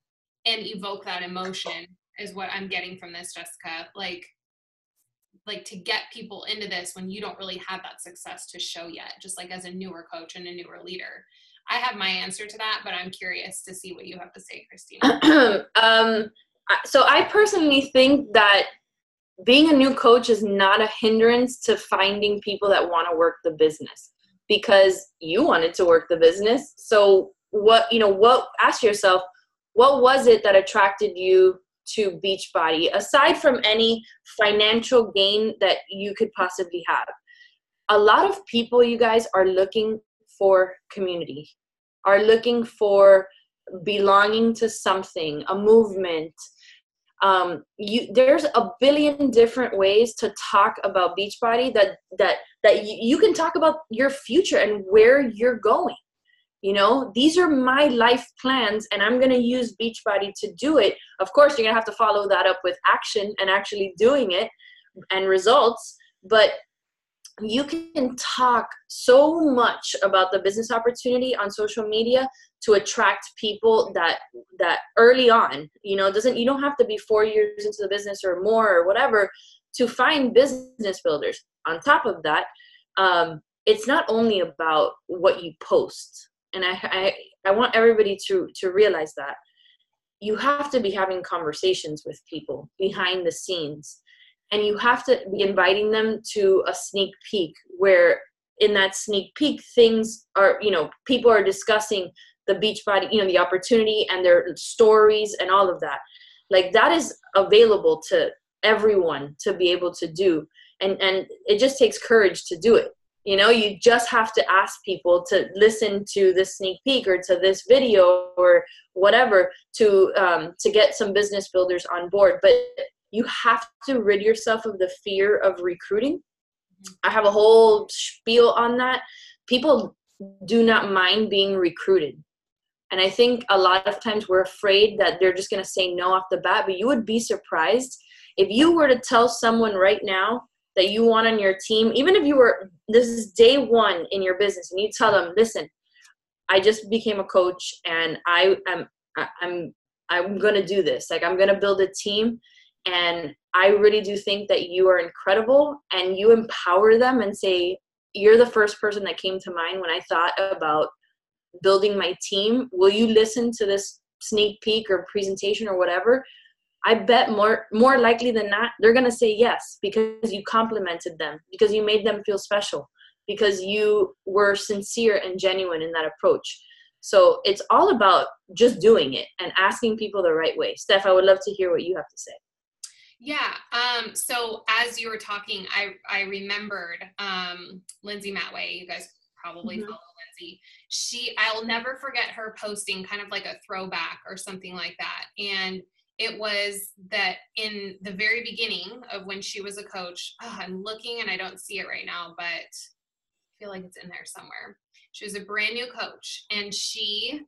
evoke that emotion is what I'm getting from this, Jessica. To get people into this when you don't really have that success to show yet, just as a newer coach and a newer leader. I have my answer to that, but I'm curious to see what you have to say, Kristina. So I personally think that being a new coach is not a hindrance to finding people that want to work the business. because you wanted to work the business. So ask yourself, what was it that attracted you to Beachbody, aside from any financial gain that you could possibly have? A lot of people, you guys, are looking for community, are looking for belonging to something, a movement. There's a billion different ways to talk about Beachbody that you can talk about your future and where you're going. These are my life plans, and I'm going to use Beachbody to do it. Of course, you're going to have to follow that up with action and actually doing it and results. But you can talk so much about the business opportunity on social media to attract people that early on, you don't have to be 4 years into the business or more or whatever to find business builders. On top of that, it's not only about what you post. And I want everybody to realize that you have to be having conversations with people behind the scenes. And you have to be inviting them to a sneak peek where in that sneak peek things are, people are discussing the Beachbody, the opportunity and their stories and all of that. Like, that is available to everyone to be able to do. And it just takes courage to do it. You just have to ask people to listen to this sneak peek or to this video or whatever to get some business builders on board. But you have to rid yourself of the fear of recruiting. I have a whole spiel on that. People do not mind being recruited. And I think a lot of times we're afraid that they're just going to say no off the bat, but you would be surprised if you were to tell someone right now that you want on your team, even if this is day one in your business, and you tell them, listen, I just became a coach and I'm going to do this. Like, I'm going to build a team. And I really do think that you are incredible, and you empower them and say, you're the first person that came to mind when I thought about building my team. Will you listen to this sneak peek or presentation or whatever? I bet more likely than not, they're going to say yes, because you complimented them, because you made them feel special, because you were sincere and genuine in that approach. So it's all about just doing it and asking people the right way. Steph, I would love to hear what you have to say. Yeah. So as you were talking, I remembered Lindsay Matway. You guys probably follow Lindsay. I'll never forget her posting kind of like a throwback or something like that. And it was that in the very beginning of when she was a coach, I'm looking and I don't see it right now, but I feel like it's in there somewhere. She was a brand new coach, and she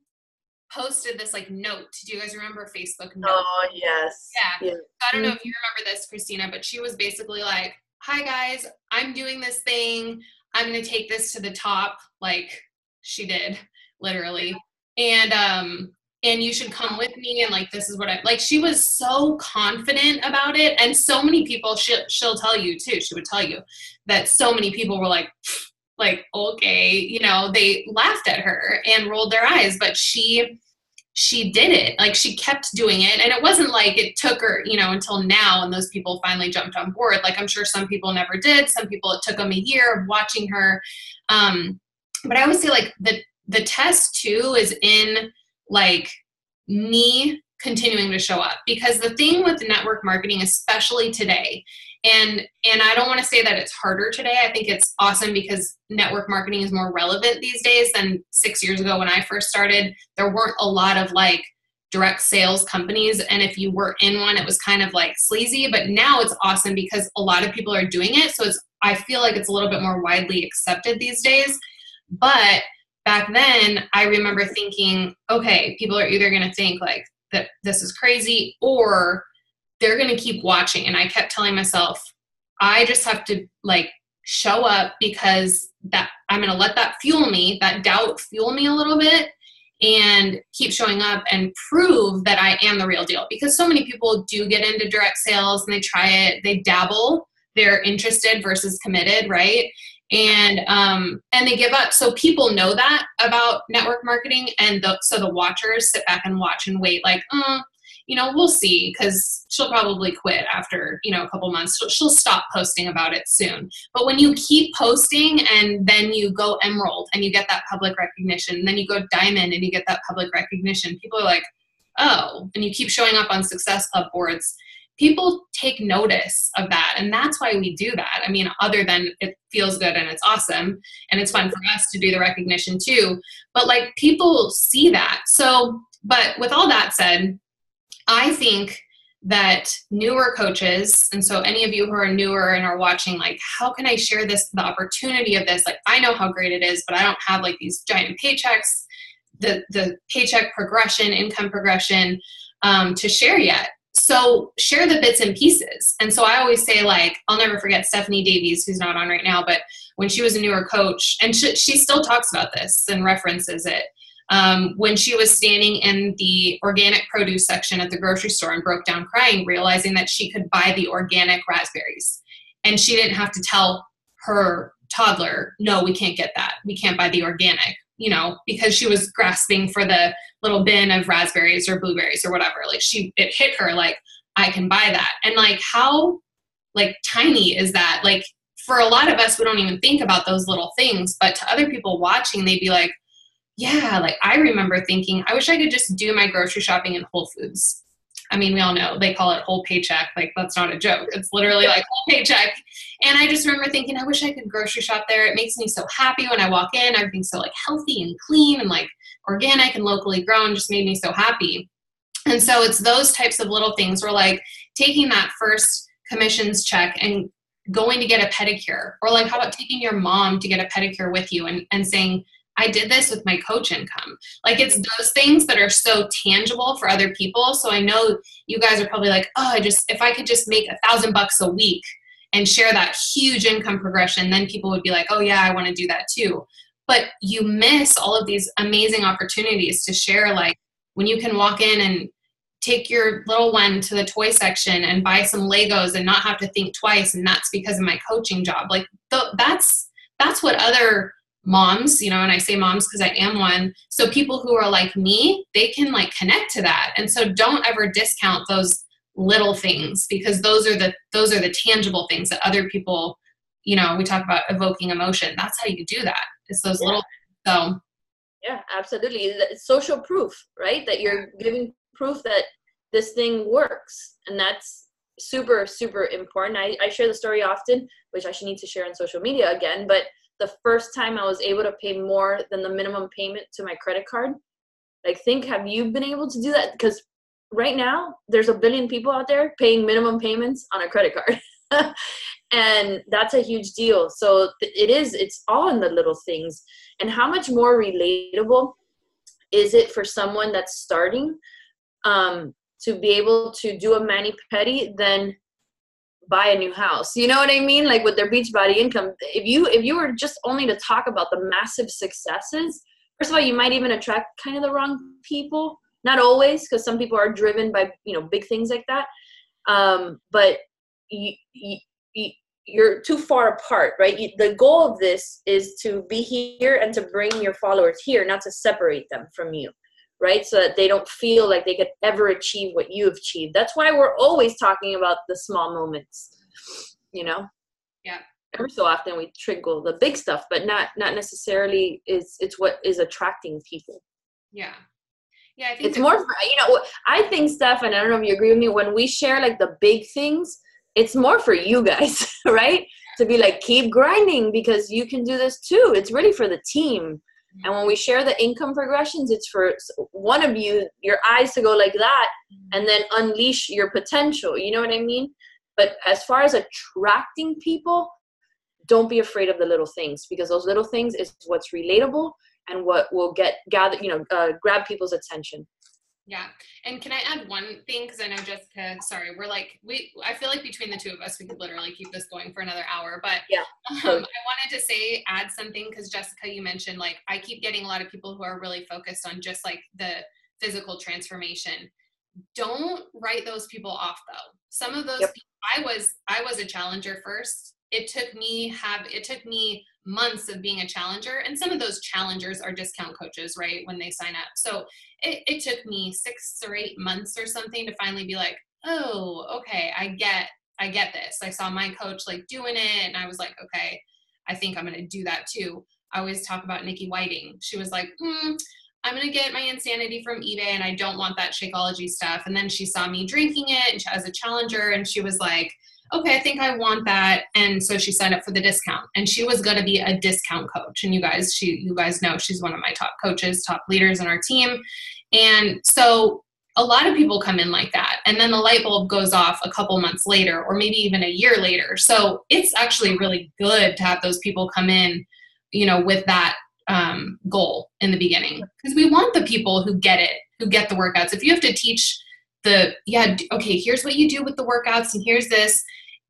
posted this like note. Do you guys remember Facebook note? Oh, yes. Yeah. So I don't know if you remember this, Kristina, but she was basically like, hi guys, I'm doing this thing. I'm going to take this to the top. Like she did, literally. And you should come with me. And like, this is what she was so confident about it. And so many people, she'll tell you too, she would tell you that so many people were like, okay, they laughed at her and rolled their eyes, but she did it. Like, she kept doing it. And it wasn't like it took her, until now, and those people finally jumped on board. Like, I'm sure some people never did. Some people, it took them a year of watching her. But I always say like the test too is in like me continuing to show up, because the thing with network marketing, especially today, and I don't want to say that it's harder today. I think it's awesome because network marketing is more relevant these days than 6 years ago when I first started. There weren't a lot of like direct sales companies, and if you were in one, it was kind of like sleazy. But now it's awesome because a lot of people are doing it, so I feel like it's a little bit more widely accepted these days. But back then, I remember thinking, okay, people are either going to think like that this is crazy, or they're going to keep watching. And I kept telling myself, I just have to like show up, because that I'm going to let that fuel me, that doubt fuel me a little bit, and keep showing up and prove that I am the real deal. Because so many people do get into direct sales and they try it, they dabble, they're interested versus committed, right? And they give up. So people know that about network marketing. And so the watchers sit back and watch and wait like, we'll see, because she'll probably quit after, a couple months. She'll stop posting about it soon. But when you keep posting and then you go emerald and you get that public recognition, and then you go diamond and you get that public recognition, people are like, oh, and you keep showing up on Success Club boards, people take notice of that. And that's why we do that. I mean, other than it feels good and it's awesome and it's fun for us to do the recognition too, but like people see that. So, but with all that said, I think that newer coaches, and so any of you who are newer and are watching, like, how can I share this, the opportunity of this? Like, I know how great it is, but I don't have like these giant paychecks, the paycheck progression, income progression to share yet. So share the bits and pieces. And so I always say, like, I'll never forget Stephanie Davies, who's not on right now, but when she was a newer coach, and she still talks about this and references it, when she was standing in the organic produce section at the grocery store and broke down crying, realizing that she could buy the organic raspberries. And she didn't have to tell her toddler, no, we can't get that. We can't buy the organic, because she was grasping for the little bin of raspberries or blueberries or whatever. Like it hit her, like, I can buy that. And like, how like tiny is that? Like, for a lot of us, we don't even think about those little things, but to other people watching, they'd be like, yeah, like I remember thinking, I wish I could just do my grocery shopping in Whole Foods. I mean, we all know they call it whole paycheck. Like, that's not a joke. It's literally like whole paycheck. And I just remember thinking, I wish I could grocery shop there. It makes me so happy when I walk in. Everything's so like healthy and clean and like organic and locally grown, just made me so happy. And so it's those types of little things where like taking that first commissions check and going to get a pedicure, or like, how about taking your mom to get a pedicure with you and saying, I did this with my coach income. Like, it's those things that are so tangible for other people. So I know you guys are probably like, oh, if I could just make $1,000 a week and share that huge income progression, then people would be like, oh yeah, I want to do that too. But you miss all of these amazing opportunities to share, like when you can walk in and take your little one to the toy section and buy some Legos and not have to think twice. And that's because of my coaching job. Like that's what other moms, and I say moms because I am one. So people who are like me, they can like connect to that. And so don't ever discount those little things, because those are the tangible things that other people, we talk about evoking emotion. That's how you do that. It's those little, so. Yeah, absolutely. It's social proof, right? That you're giving proof that this thing works. And that's super, super important. I share the story often, which I should need to share on social media again, but the first time I was able to pay more than the minimum payment to my credit card, like, have you been able to do that? Because right now there's a billion people out there paying minimum payments on a credit card. And that's a huge deal. So it's all in the little things. And how much more relatable is it for someone that's starting to be able to do a mani-pedi than buy a new house? You know what I mean? Like, with their Beachbody income, if you were just only to talk about the massive successes, first of all, you might even attract kind of the wrong people. Not always, because some people are driven by big things like that. But you're too far apart, right? The goal of this is to be here and to bring your followers here, not to separate them from you, right? So that they don't feel like they could ever achieve what you've achieved. That's why we're always talking about the small moments, Yeah. Every so often we trickle the big stuff, but not necessarily it's what is attracting people. Yeah. Yeah, I think it's more for, I think, Steph, and I don't know if you agree with me, when we share like the big things, it's more for you guys, right? To be like, keep grinding because you can do this too. It's really for the team. And when we share the income progressions, it's for one of you, your eyes to go like that and then unleash your potential. You know what I mean? But as far as attracting people, don't be afraid of the little things, because those little things is what's relatable and what will grab people's attention. Yeah. And can I add one thing? Because I know Jessica, sorry, I feel like between the two of us, we could literally keep this going for another hour. But yeah, I wanted to add something, because Jessica, you mentioned, like, I keep getting a lot of people who are really focused on just like the physical transformation. Don't write those people off though. Some of those people, I was a challenger first. It took me months of being a challenger, and some of those challengers are discount coaches, right, when they sign up. So it took me 6 or 8 months or something to finally be like, oh, okay, I get this. I saw my coach like doing it, and I was like, okay, I think I'm going to do that too. I always talk about Nikki Whiting. She was like, I'm going to get my insanity from eBay, and I don't want that Shakeology stuff. And then she saw me drinking it as a challenger, and she was like, okay, I think I want that. And so she signed up for the discount, and she was going to be a discount coach. And you guys know she's one of my top coaches, top leaders in our team. And so a lot of people come in like that. And then the light bulb goes off a couple months later, or maybe even a year later. So it's actually really good to have those people come in, with that goal in the beginning, because we want the people who get it, who get the workouts. If you have to teach okay, here's what you do with the workouts, and here's this,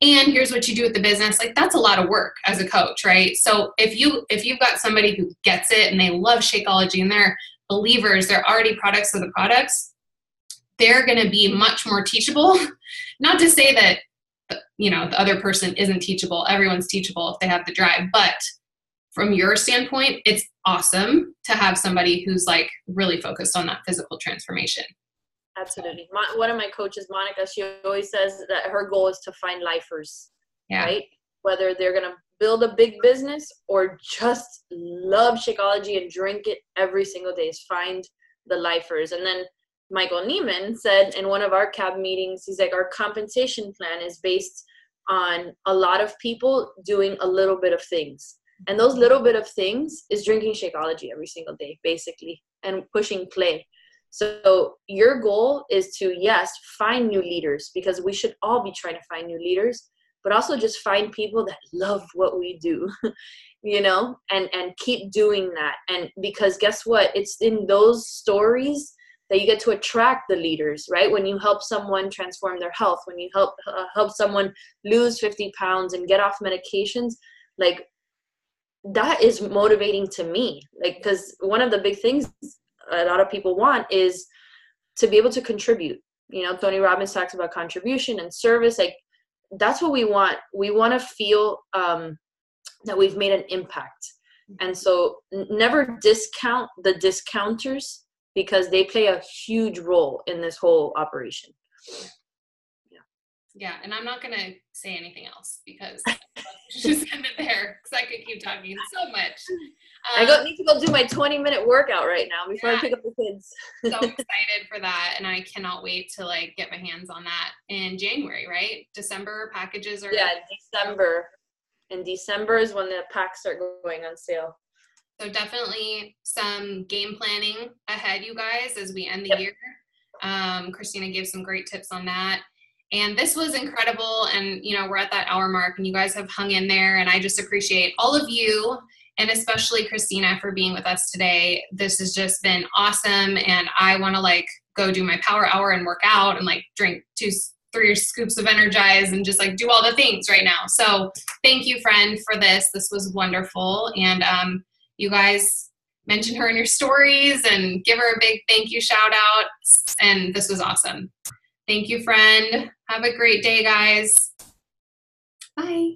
and here's what you do with the business, like that's a lot of work as a coach, right? So if you've got somebody who gets it and they love Shakeology and they're believers, they're already products of the products, they're going to be much more teachable. Not to say that the other person isn't teachable. Everyone's teachable if they have the drive, but from your standpoint, it's awesome to have somebody who's like really focused on that physical transformation. Absolutely. One of my coaches, Monica, she always says that her goal is to find lifers, right? Whether they're going to build a big business or just love Shakeology and drink it every single day, is find the lifers. And then Michael Neiman said in one of our CAB meetings, he's like, our compensation plan is based on a lot of people doing a little bit of things. And those little bit of things is drinking Shakeology every single day, basically, and pushing play. So your goal is to, yes, find new leaders, because we should all be trying to find new leaders, but also just find people that love what we do, and keep doing that. And because guess what? It's in those stories that you get to attract the leaders, right? When you help someone transform their health, when you help someone lose 50 pounds and get off medications, like, that is motivating to me. Like, because one of the big things a lot of people want is to be able to contribute. Tony Robbins talks about contribution and service. Like, that's what we want. We want to feel that we've made an impact. And so never discount the discounters, because they play a huge role in this whole operation. Yeah, and I'm not going to say anything else, because just end it there, because I could keep talking so much. I need to go do my 20-minute workout right now before I pick up the kids. So excited for that, and I cannot wait to get my hands on that in January, right? December packages are... Yeah, December. And December is when the packs start going on sale. So definitely some game planning ahead, you guys, as we end the year. Kristina gave some great tips on that. And this was incredible. And, we're at that hour mark, and you guys have hung in there. And I just appreciate all of you, and especially Kristina, for being with us today. This has just been awesome. And I want to go do my power hour and work out and drink 2-3 scoops of Energize and just do all the things right now. So thank you, friend, for this. This was wonderful. And you guys mention her in your stories and give her a big thank you shout out. And this was awesome. Thank you, friend. Have a great day, guys. Bye.